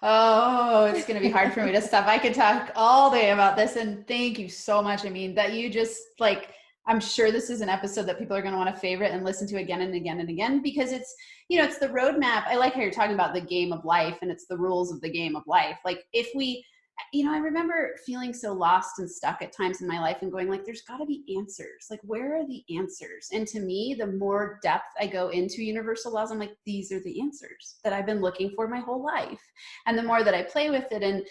Oh, it's going to be hard for me to stop. I could talk all day about this. And thank you so much. I mean, that you just like, I'm sure this is an episode that people are going to want to favorite and listen to again and again and again, because it's, it's the roadmap. I like how you're talking about the game of life and it's the rules of the game of life. Like if we, I remember feeling so lost and stuck at times in my life and going like, there's got to be answers. Like, where are the answers? And to me, the more depth I go into universal laws, I'm like, these are the answers that I've been looking for my whole life. And the more that I play with it and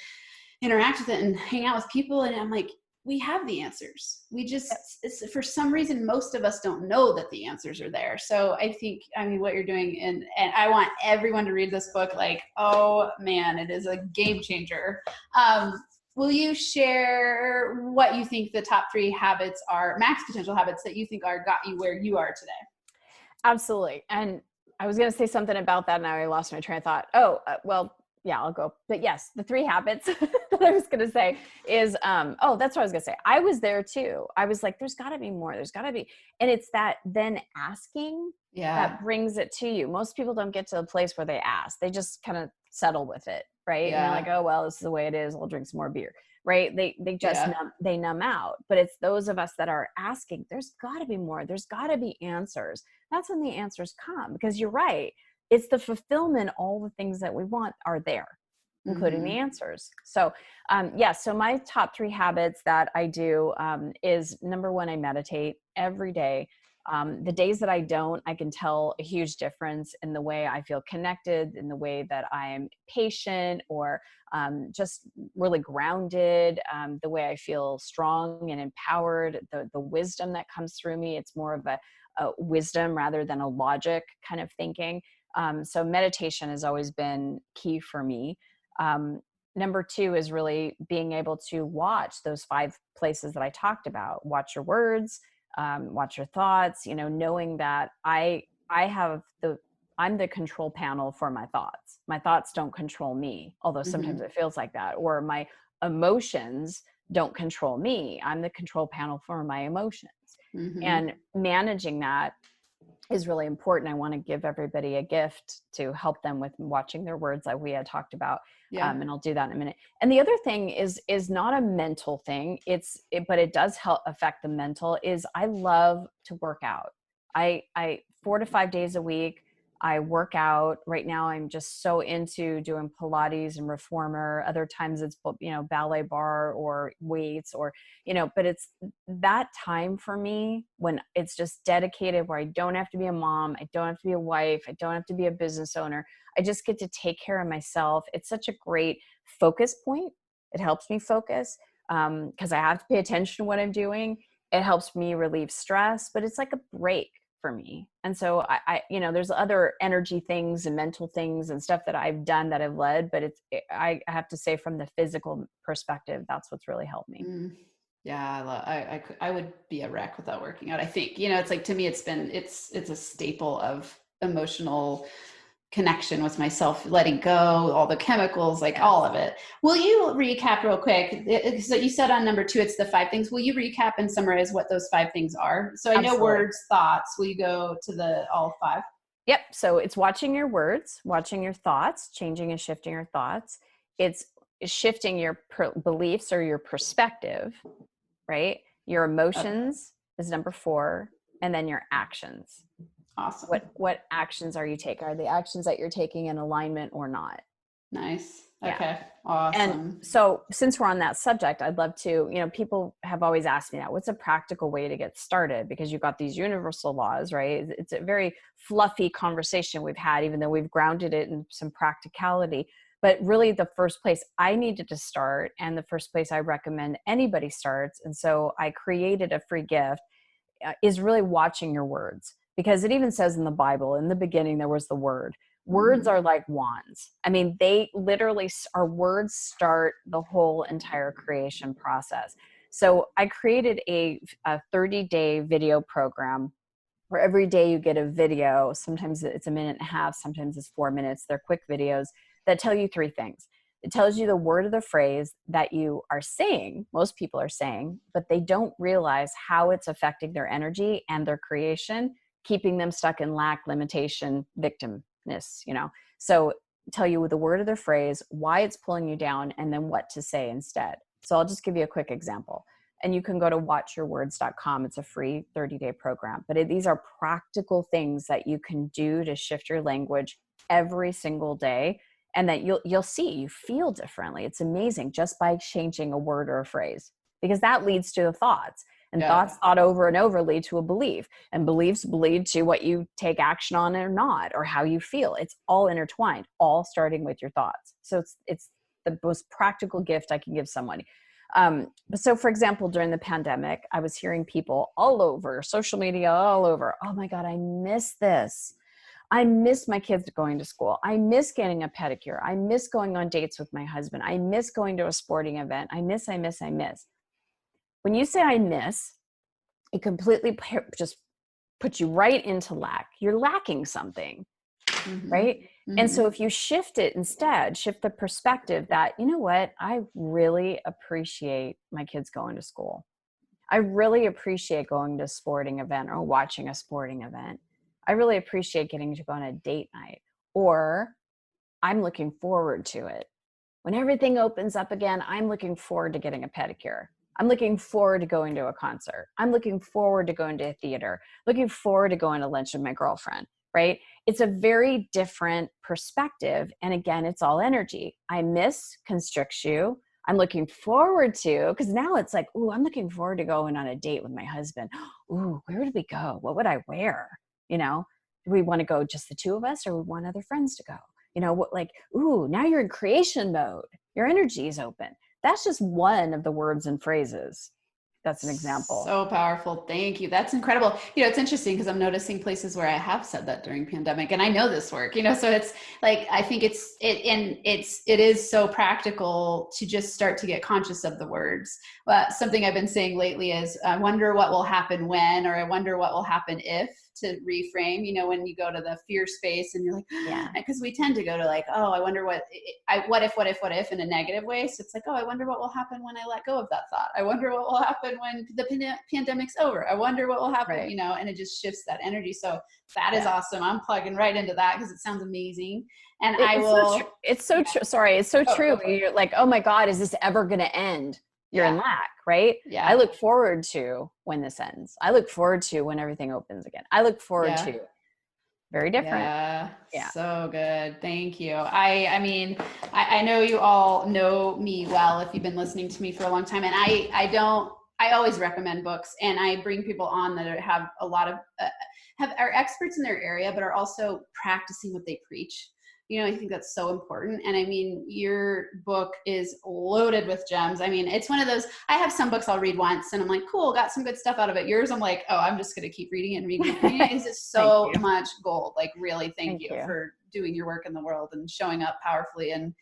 interact with it and hang out with people, and I'm like, we have the answers. We just, for some reason, most of us don't know that the answers are there. So I think, what you're doing, and I want everyone to read this book. Like, oh man, it is a game changer. Will you share what you think the top 3 habits are, max potential habits that you think got you where you are today? Absolutely. And I was going to say something about that. Now I lost my train of thought. Yeah, I'll go. But yes, the 3 habits that I was going to say is, that's what I was going to say. I was there too. I was like, there's got to be more. There's got to be. And it's that then asking that brings it to you. Most people don't get to a place where they ask. They just kind of settle with it. Right. And they're like, oh, well, this is the way it is. I'll drink some more beer. Right. They just numb out. But it's those of us that are asking, there's got to be more. There's got to be answers. That's when the answers come, because you're right. It's the fulfillment. All the things that we want are there, including the answers. So, so my top 3 habits that I do is, number 1, I meditate every day. The days that I don't, I can tell a huge difference in the way I feel connected, in the way that I am patient, or just really grounded, the way I feel strong and empowered, the wisdom that comes through me. It's more of a wisdom rather than a logic kind of thinking. So meditation has always been key for me. Number 2 is really being able to watch those 5 places that I talked about. Watch your words, watch your thoughts, knowing that I'm the control panel for my thoughts. My thoughts don't control me, although sometimes it feels like that. Or my emotions don't control me. I'm the control panel for my emotions. And managing that is really important. I want to give everybody a gift to help them with watching their words, like we had talked about. And I'll do that in a minute. And the other thing is not a mental thing. But it does help affect the mental. Is I love to work out. I 4 to 5 days a week, I work out. Right now, I'm just so into doing Pilates and reformer. Other times it's, ballet bar or weights or, but it's that time for me when it's just dedicated, where I don't have to be a mom. I don't have to be a wife. I don't have to be a business owner. I just get to take care of myself. It's such a great focus point. It helps me focus because I have to pay attention to what I'm doing. It helps me relieve stress, but it's like a break for me. And so I there's other energy things and mental things and stuff that I've done that I've led, but I have to say, from the physical perspective, that's what's really helped me. Yeah, I would be a wreck without working out. I think, it's like, to me, it's a staple of emotional connection with myself, letting go, all the chemicals, like all of it. Will you recap real quick? So you said on number 2, it's the 5 things. Will you recap and summarize what those 5 things are? So I know words, thoughts. Will you go to all 5? Yep. So it's watching your words, watching your thoughts, changing and shifting your thoughts. It's shifting your beliefs or your perspective, right? Your emotions is number 4, and then your actions. Awesome. What actions are you taking? Are the actions that you're taking in alignment or not? Nice. Okay. Awesome. And so, since we're on that subject, I'd love to, people have always asked me that, what's a practical way to get started? Because you've got these universal laws, right? It's a very fluffy conversation we've had, even though we've grounded it in some practicality. But really, the first place I needed to start, and the first place I recommend anybody starts, and so I created a free gift, is really watching your words. Because it even says in the Bible, in the beginning, there was the Word. Words are like wands. I mean, they literally, our words start the whole entire creation process. So I created a 30-day video program where every day you get a video. Sometimes it's a minute and a half. Sometimes it's 4 minutes. They're quick videos that tell you 3 things. It tells you the word of the phrase that you are saying, most people are saying, but they don't realize how it's affecting their energy and their creation, keeping them stuck in lack, limitation, victimness, So tell you the word of the phrase, why it's pulling you down, and then what to say instead. So I'll just give you a quick example. And you can go to watchyourwords.com. It's a free 30-day program. But these are practical things that you can do to shift your language every single day, and that you'll see, you feel differently. It's amazing, just by changing a word or a phrase, because that leads to the thoughts. And thoughts thought over and over lead to a belief, and beliefs lead to what you take action on or not, or how you feel. It's all intertwined, all starting with your thoughts. So it's the most practical gift I can give somebody. So for example, during the pandemic, I was hearing people all over social media, all over, oh my God, I miss this. I miss my kids going to school. I miss getting a pedicure. I miss going on dates with my husband. I miss going to a sporting event. I miss. When you say I miss, it completely just puts you right into lack. You're lacking something, right? And so if you shift it instead, shift the perspective that, you know what, I really appreciate my kids going to school. I really appreciate going to a sporting event or watching a sporting event. I really appreciate getting to go on a date night, or I'm looking forward to it. When everything opens up again, I'm looking forward to getting a pedicure. I'm looking forward to going to a concert. I'm looking forward to going to a theater, looking forward to going to lunch with my girlfriend, right? It's a very different perspective. And again, it's all energy. I miss constricts you. I'm looking forward to, because now it's like, ooh, I'm looking forward to going on a date with my husband. Ooh, where would we go? What would I wear? Do we want to go just the 2 of us, or we want other friends to go? Ooh, now you're in creation mode. Your energy is open. That's just one of the words and phrases That's an example. So powerful. Thank you. That's incredible. It's interesting because I'm noticing places where I have said that during pandemic, and I know this work, so it's like, I think it is so practical to just start to get conscious of the words. Something I've been saying lately is, I wonder what will happen when, or I wonder what will happen if, to reframe, when you go to the fear space and you're like, yeah, because we tend to go to like, oh, I wonder what if in a negative way. So it's like, oh, I wonder what will happen when I let go of that thought. I wonder what will happen when the pandemic's over. I wonder what will happen, right. And it just shifts that energy. So that is awesome. I'm plugging right into that because it sounds amazing. And it's so true. Sorry. It's so true. You're like, oh my God, is this ever going to end? You're in lack, right? Yeah. I look forward to when this ends. I look forward to when everything opens again. I look forward to very different. Yeah. So good. Thank you. I mean, I know you all know me well if you've been listening to me for a long time, and I always recommend books, and I bring people on that have a lot of are experts in their area, but are also practicing what they preach. I think that's so important. And I mean, your book is loaded with gems. I mean, it's one of those, I have some books I'll read once and I'm like, cool, got some good stuff out of it. Yours, I'm like, oh, I'm just going to keep reading it and reading it. It's just so much gold. Like, really, thank you for doing your work in the world and showing up powerfully and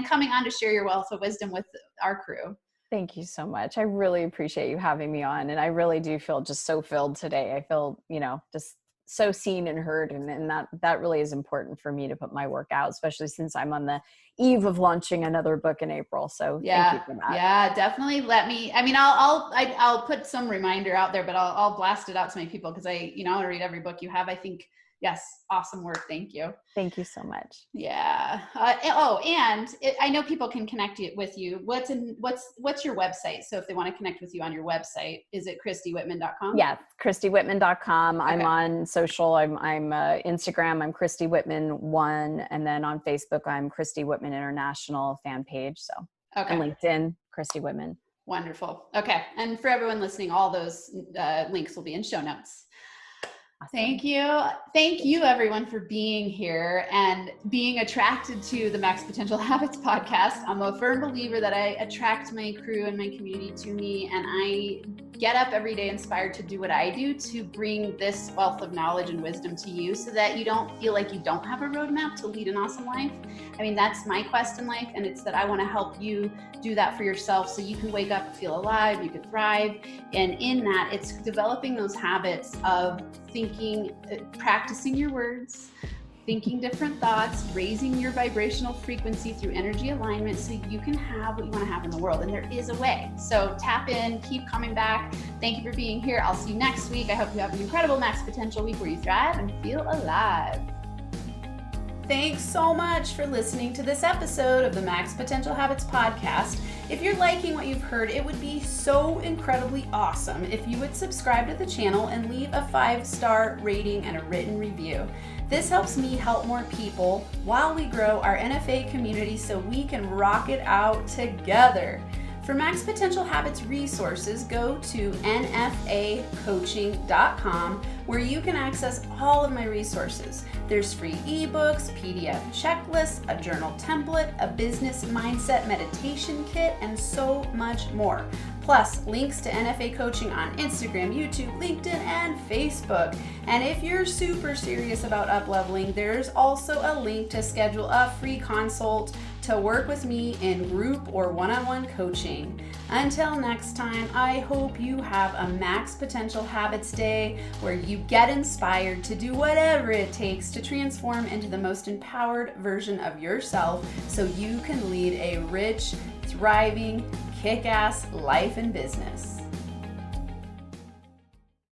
coming on to share your wealth of wisdom with our crew. Thank you so much. I really appreciate you having me on. And I really do feel just so filled today. I feel, just so seen and heard. And that really is important for me to put my work out, especially since I'm on the eve of launching another book in April. So thank you for that. Yeah, definitely. I'll put some reminder out there, but I'll blast it out to my people because I want to read every book you have. I think, yes, awesome work. Thank you. Thank you so much. Yeah. I know people can connect with you. What's your website? So if they want to connect with you on your website, is it ChristyWhitman.com? Yeah, ChristyWhitman.com. Okay. I'm on social. I'm Instagram. I'm Christy Whitman 1, and then on Facebook, I'm Christy Whitman International fan page. So, and LinkedIn, Christy Whitman. Wonderful. Okay, and for everyone listening, all those links will be in show notes. Awesome. Thank you everyone for being here and being attracted to the Max Potential Habits podcast. I'm a firm believer that I attract my crew and my community to me, and I get up every day inspired to do what I do to bring this wealth of knowledge and wisdom to you so that you don't feel like you don't have a roadmap to lead an awesome life. I mean, that's my quest in life, and it's that I want to help you do that for yourself so you can wake up and feel alive, you can thrive. And in that, it's developing those habits of thinking, practicing your words, thinking different thoughts, raising your vibrational frequency through energy alignment so you can have what you want to have in the world. And there is a way. So tap in, keep coming back. Thank you for being here. I'll see you next week. I hope you have an incredible Max Potential week where you thrive and feel alive. Thanks so much for listening to this episode of the Max Potential Habits podcast. If you're liking what you've heard, it would be so incredibly awesome if you would subscribe to the channel and leave a 5-star rating and a written review. This helps me help more people while we grow our NFA community so we can rock it out together. For Max Potential Habits resources, go to nfacoaching.com where you can access all of my resources. There's free ebooks, PDF checklists, a journal template, a business mindset meditation kit, and so much more. Plus, links to NFA coaching on Instagram, YouTube, LinkedIn, and Facebook. And if you're super serious about up-leveling, there's also a link to schedule a free consult to work with me in group or one-on-one coaching. Until next time, I hope you have a Max Potential Habits Day where you get inspired to do whatever it takes to transform into the most empowered version of yourself so you can lead a rich, thriving, kick-ass life and business.